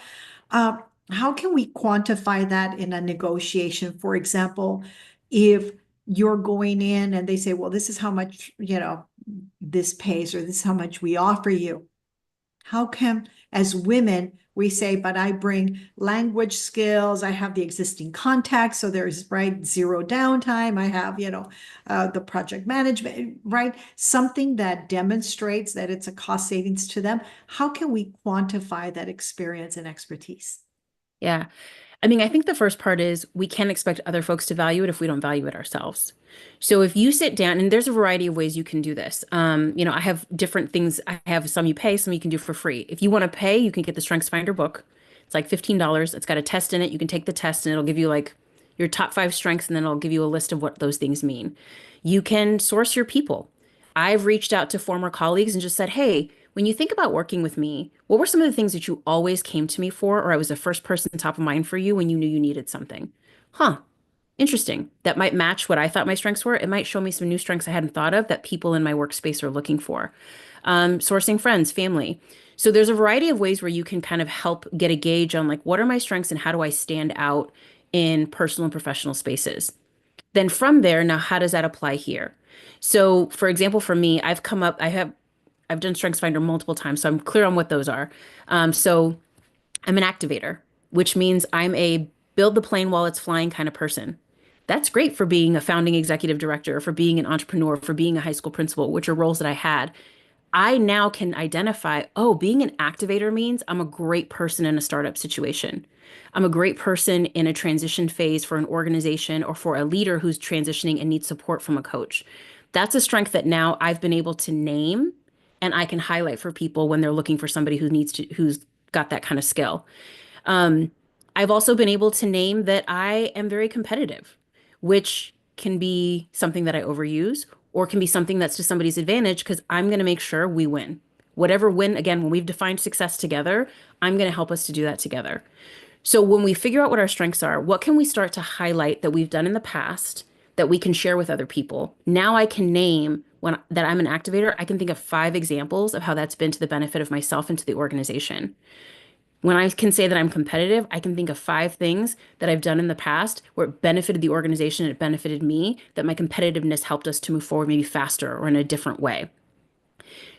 How can we quantify that in a negotiation? For example, if you're going in and they say, well, this is how much, this pays, or this is how much we offer you. How can, as women, we say, but I bring language skills, I have the existing contacts, so there's, right, zero downtime, I have, the project management, right? Something that demonstrates that it's a cost savings to them. How can we quantify that experience and expertise? Yeah. I mean, I think the first part is we can't expect other folks to value it if we don't value it ourselves. So if you sit down, and there's a variety of ways you can do this. I have different things. I have some you pay, some you can do for free. If you want to pay, you can get the Strengths Finder book. It's like $15. It's got a test in it. You can take the test and it'll give you like your top five strengths, and then it'll give you a list of what those things mean. You can source your people. I've reached out to former colleagues and just said, hey, when you think about working with me, what were some of the things that you always came to me for, or I was the first person top of mind for you when you knew you needed something? Huh, interesting. That might match what I thought my strengths were. It might show me some new strengths I hadn't thought of that people in my workspace are looking for. Sourcing friends, family. So there's a variety of ways where you can kind of help get a gauge on like, what are my strengths and how do I stand out in personal and professional spaces? Then from there, now how does that apply here? So for example, for me, I've done StrengthsFinder multiple times, so I'm clear on what those are. So I'm an activator, which means I'm a build the plane while it's flying kind of person. That's great for being a founding executive director, for being an entrepreneur, for being a high school principal, which are roles that I had. I now can identify, oh, being an activator means I'm a great person in a startup situation. I'm a great person in a transition phase for an organization or for a leader who's transitioning and needs support from a coach. That's a strength that now I've been able to name and I can highlight for people when they're looking for somebody who's got that kind of skill. Um, I've also been able to name that I am very competitive, which can be something that I overuse or can be something that's to somebody's advantage because I'm going to make sure we win. Whatever win, again, when we've defined success together, I'm going to help us to do that together. So when we figure out what our strengths are, what can we start to highlight that we've done in the past that we can share with other people? Now I can name when that I'm an activator, I can think of 5 examples of how that's been to the benefit of myself and to the organization. When I can say that I'm competitive, I can think of 5 things that I've done in the past where it benefited the organization, it benefited me, that my competitiveness helped us to move forward maybe faster or in a different way.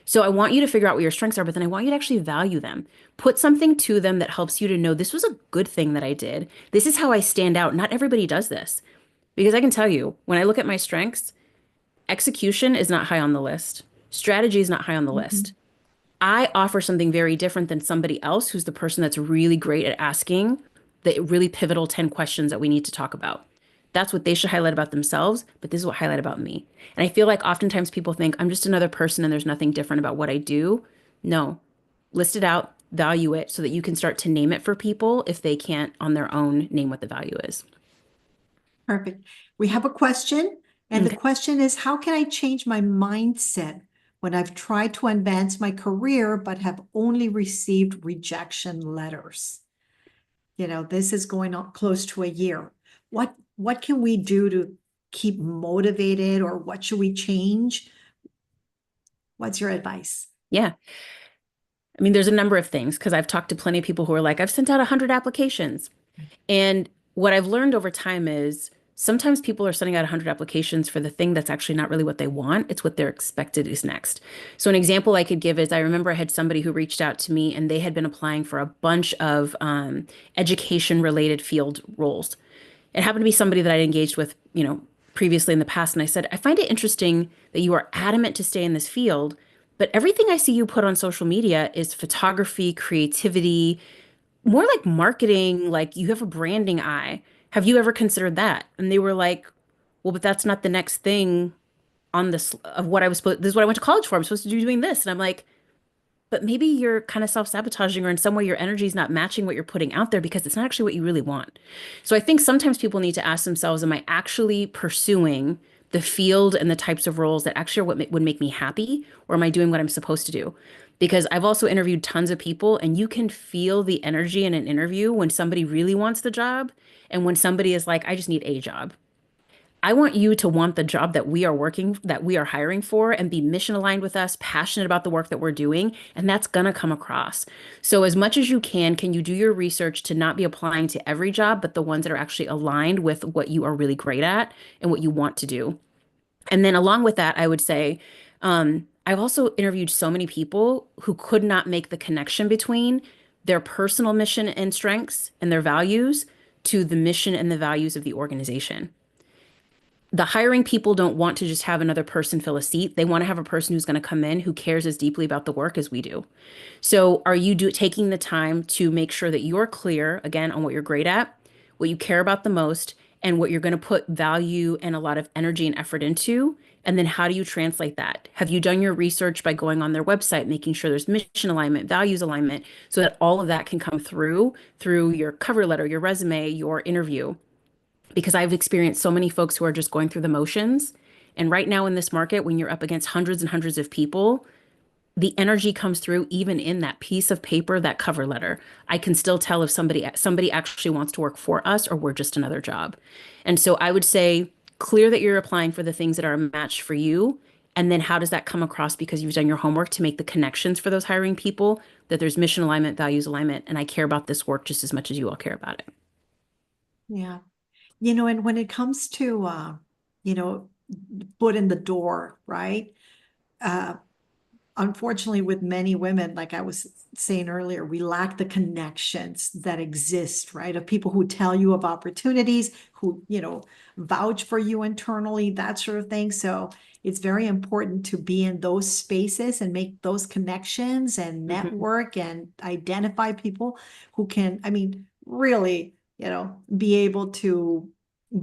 So I want you to figure out what your strengths are, but then I want you to actually value them. Put something to them that helps you to know this was a good thing that I did. This is how I stand out. Not everybody does this. Because I can tell you, when I look at my strengths, execution is not high on the list. Strategy is not high on the Mhm. list. I offer something very different than somebody else who's the person that's really great at asking the really pivotal 10 questions that we need to talk about. That's what they should highlight about themselves, but this is what I highlight about me. And I feel like oftentimes people think I'm just another person and there's nothing different about what I do. No, list it out, value it so that you can start to name it for people if they can't on their own name what the value is. Perfect. We have a question, and the Okay. question is, how can I change my mindset when I've tried to advance my career but have only received rejection letters? This is going on close to a year. What can we do to keep motivated, or what should we change? What's your advice? Yeah. I mean, there's a number of things because I've talked to plenty of people who are like, I've sent out 100 applications. And what I've learned over time is sometimes people are sending out 100 applications for the thing that's actually not really what they want. It's what they're expected is next. So, an example I could give is I remember I had somebody who reached out to me and they had been applying for a bunch of education related field roles. It happened to be somebody that I'd engaged with, previously in the past. And I said, I find it interesting that you are adamant to stay in this field, but everything I see you put on social media is photography, creativity, more like marketing, like you have a branding eye. Have you ever considered that? And they were like, well, but that's not the next thing on this of what I was supposed, this is what I went to college for. I'm supposed to be doing this. And I'm like, but maybe you're kind of self-sabotaging or in some way your energy is not matching what you're putting out there because it's not actually what you really want. So I think sometimes people need to ask themselves, am I actually pursuing the field and the types of roles that actually are what would make me happy, or am I doing what I'm supposed to do? Because I've also interviewed tons of people and you can feel the energy in an interview when somebody really wants the job and when somebody is like, I just need a job. I want you to want the job that we are hiring for and be mission aligned with us, passionate about the work that we're doing, and that's gonna come across. So as much as you can you do your research to not be applying to every job, but the ones that are actually aligned with what you are really great at and what you want to do. And then along with that, I would say, I've also interviewed so many people who could not make the connection between their personal mission and strengths and their values to the mission and the values of the organization. The hiring people don't want to just have another person fill a seat. They want to have a person who's going to come in who cares as deeply about the work as we do. So, are you taking the time to make sure that you're clear again on what you're great at, what you care about the most, and what you're going to put value and a lot of energy and effort into? And then how do you translate that? Have you done your research by going on their website, making sure there's mission alignment, values alignment, so that all of that can come through your cover letter, your resume, your interview? Because I've experienced so many folks who are just going through the motions. And right now in this market, when you're up against hundreds and hundreds of people, the energy comes through even in that piece of paper, that cover letter. I can still tell if somebody actually wants to work for us or we're just another job. And so I would say clear that you're applying for the things that are a match for you. And then how does that come across because you've done your homework to make the connections for those hiring people that there's mission alignment, values alignment, and I care about this work just as much as you all care about it. Yeah. And when it comes to, you know, foot in the door, right? Uh, unfortunately, with many women, like I was saying earlier, we lack the connections that exist, right? Of people who tell you of opportunities, who, vouch for you internally, that sort of thing. So it's very important to be in those spaces and make those connections and Mhm. network and identify people who can, I mean, really, be able to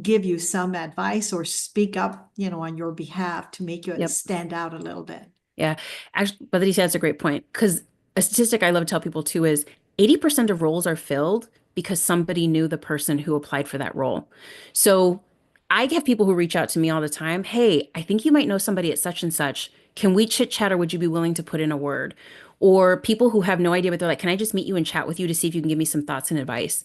give you some advice or speak up, on your behalf to make you Yep. stand out a little bit. Yeah. Actually, Patricia, that's a great point. Because a statistic I love to tell people too is 80% of roles are filled because somebody knew the person who applied for that role. So I have people who reach out to me all the time. Hey, I think you might know somebody at such and such. Can we chit chat or would you be willing to put in a word? Or people who have no idea, but they're like, can I just meet you and chat with you to see if you can give me some thoughts and advice?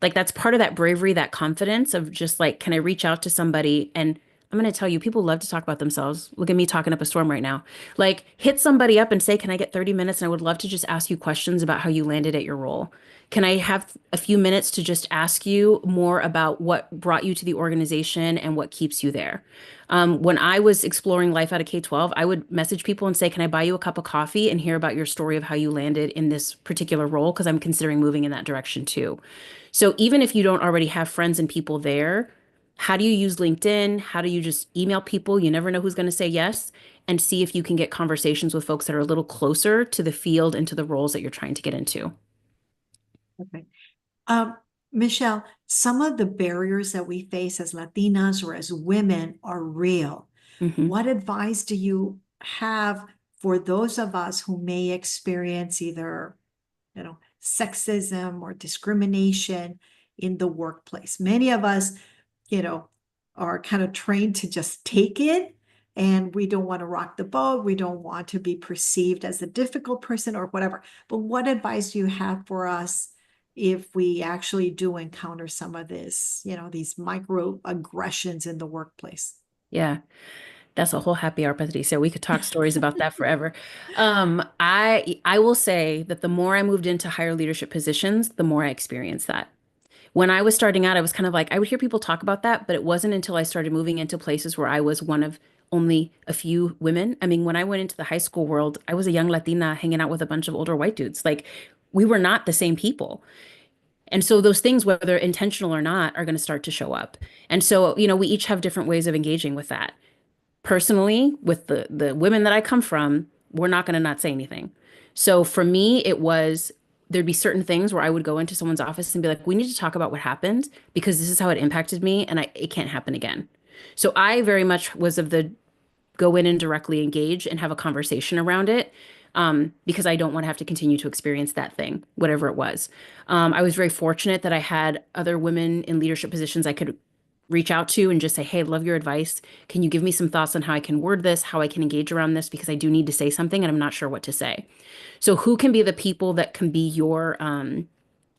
Like that's part of that bravery, that confidence of just like, can I reach out to somebody? And I'm going to tell you, people love to talk about themselves. Look at me talking up a storm right now. Like, hit somebody up and say, can I get 30 minutes? And I would love to just ask you questions about how you landed at your role. Can I have a few minutes to just ask you more about what brought you to the organization and what keeps you there? When I was exploring life out of K-12, I would message people and say, can I buy you a cup of coffee and hear about your story of how you landed in this particular role? Because I'm considering moving in that direction too. So even if you don't already have friends and people there, how do you use LinkedIn? How do you just email people? You never know who's going to say yes, and see if you can get conversations with folks that are a little closer to the field and to the roles that you're trying to get into. Okay. Um, Michelle, some of the barriers that we face as Latinas or as women are real. Hmm. What advice do you have for those of us who may experience either, sexism or discrimination in the workplace? Many of us, you know, are kind of trained to just take it, and we don't want to rock the boat. We don't want to be perceived as a difficult person or whatever. But what advice do you have for us if we actually do encounter some of this, these microaggressions in the workplace? Yeah, that's a whole happy hour, Patricia. We could talk stories about that forever. I will say that the more I moved into higher leadership positions, the more I experienced that. When I was starting out, I was kind of like, I would hear people talk about that, but it wasn't until I started moving into places where I was one of only a few women. I mean, when I went into the high school world, I was a young Latina hanging out with a bunch of older white dudes. Like, we were not the same people. And so those things, whether intentional or not, are going to start to show up. And so, we each have different ways of engaging with that. Personally, with the women that I come from, we're not going to not say anything. So for me, it was there'd be certain things where I would go into someone's office and be like, we need to talk about what happened because this is how it impacted me and it can't happen again. So I very much was of the go in and directly engage and have a conversation around it, because I don't want to have to continue to experience that thing, whatever it was. I was very fortunate that I had other women in leadership positions I could reach out to and just say, hey, love your advice. Can you give me some thoughts on how I can word this, how I can engage around this? Because I do need to say something and I'm not sure what to say. So, who can be the people that can be your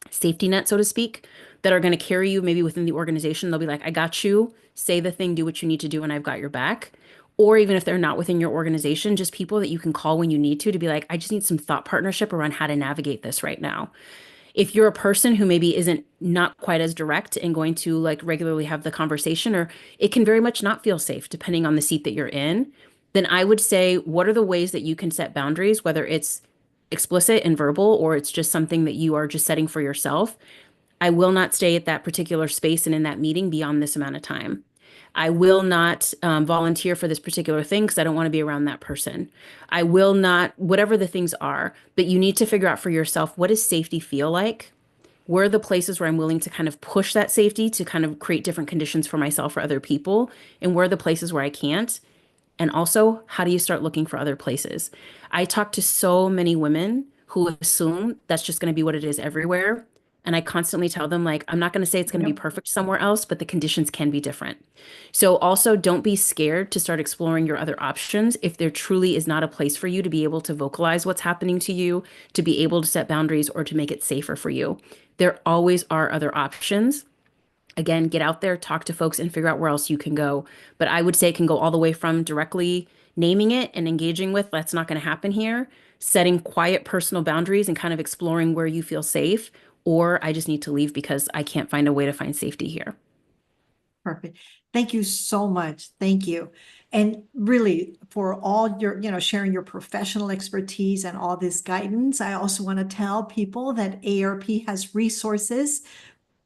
safety net, so to speak, that are going to carry you maybe within the organization? They'll be like, I got you, say the thing, do what you need to do, and I've got your back. Or even if they're not within your organization, just people that you can call when you need to be like, I just need some thought partnership around how to navigate this right now. If you're a person who maybe isn't not quite as direct and going to like regularly have the conversation, or it can very much not feel safe depending on the seat that you're in, then I would say, what are the ways that you can set boundaries, whether it's explicit and verbal, or it's just something that you are just setting for yourself? I will not stay at that particular space and in that meeting beyond this amount of time. I will not volunteer for this particular thing because I don't want to be around that person. I will not, whatever the things are, but you need to figure out for yourself, what does safety feel like? Where are the places where I'm willing to kind of push that safety to kind of create different conditions for myself or other people? And where are the places where I can't? And also, how do you start looking for other places? I talk to so many women who assume that's just going to be what it is everywhere. And I constantly tell them, like, I'm not going to say it's going to be Yep. perfect somewhere else, but the conditions can be different. So also don't be scared to start exploring your other options if there truly is not a place for you to be able to vocalize what's happening to you, to be able to set boundaries or to make it safer for you. There always are other options. Again, get out there, talk to folks, and figure out where else you can go. But I would say it can go all the way from directly naming it and engaging with, that's not going to happen here, setting quiet personal boundaries and kind of exploring where you feel safe, or I just need to leave because I can't find a way to find safety here. Perfect. Thank you so much. Thank you. And really, for all your, sharing your professional expertise and all this guidance, I also want to tell people that AARP has resources,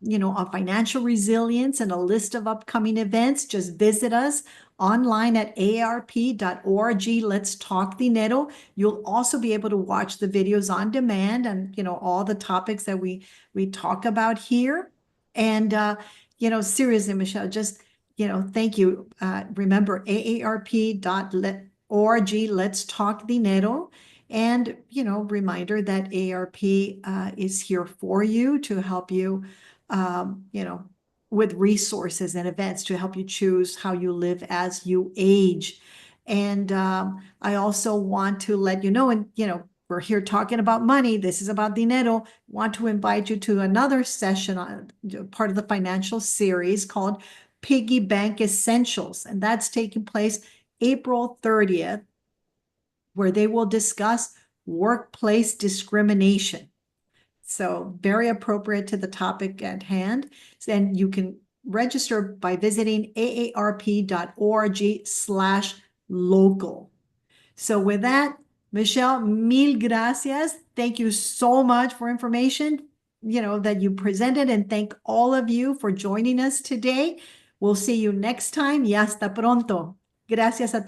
on financial resilience and a list of upcoming events. Just visit us online at aarp.org. Let's talk dinero. You'll also be able to watch the videos on demand and, all the topics that we talk about here. And, seriously, Michelle, just, thank you. Remember, aarp.org. Let's talk dinero. And, reminder that AARP is here for you to help you um, you know, with resources and events to help you choose how you live as you age. And I also want to let you know, and we're here talking about money. This is about dinero. Want to invite you to another session on part of the financial series called Piggy Bank Essentials, and that's taking place April 30th, where they will discuss workplace discrimination. So very appropriate to the topic at hand. And you can register by visiting aarp.org/local. So with that, Michelle, mil gracias. Thank you so much for information, that you presented, and thank all of you for joining us today. We'll see you next time y hasta pronto. Gracias a todos.